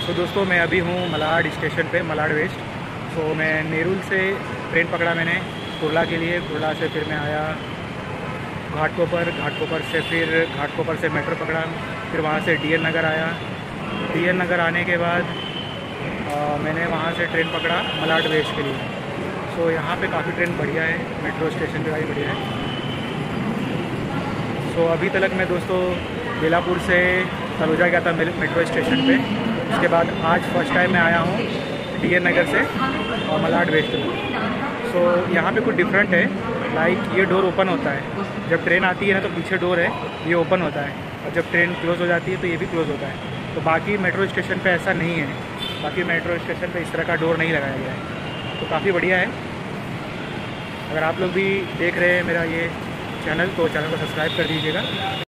सो दोस्तों मैं अभी हूँ मलाड स्टेशन पे, मलाड वेस्ट। सो मैं नेरुल से ट्रेन पकड़ा मैंने कुर्ला के लिए। कुर्ला से फिर मैं आया घाटकोपर, घाटकोपर से फिर घाटकोपर से मेट्रो पकड़ा, फिर वहाँ से DN नगर आया। DN नगर आने के बाद मैंने वहाँ से ट्रेन पकड़ा मलाड वेस्ट के लिए। सो यहाँ पे काफ़ी ट्रेन बढ़िया है, मेट्रो स्टेशन पे काफ़ी बढ़िया है। सो अभी तक मैं दोस्तों बेलापुर से तलोजा गया था मेट्रो स्टेशन पे। उसके बाद आज फर्स्ट टाइम मैं आया हूँ DN नगर से और मलाड वेस्ट में। सो यहाँ पे कुछ डिफरेंट है, लाइक ये डोर ओपन होता है। जब ट्रेन आती है ना तो पीछे डोर है, ये ओपन होता है, और जब ट्रेन क्लोज़ हो जाती है तो ये भी क्लोज़ होता है। तो बाकी मेट्रो स्टेशन पे ऐसा नहीं है, बाकी मेट्रो स्टेशन पे इस तरह का डोर नहीं लगाया गया है। तो काफ़ी बढ़िया है। अगर आप लोग भी देख रहे हैं मेरा ये चैनल तो चैनल को सब्सक्राइब कर दीजिएगा।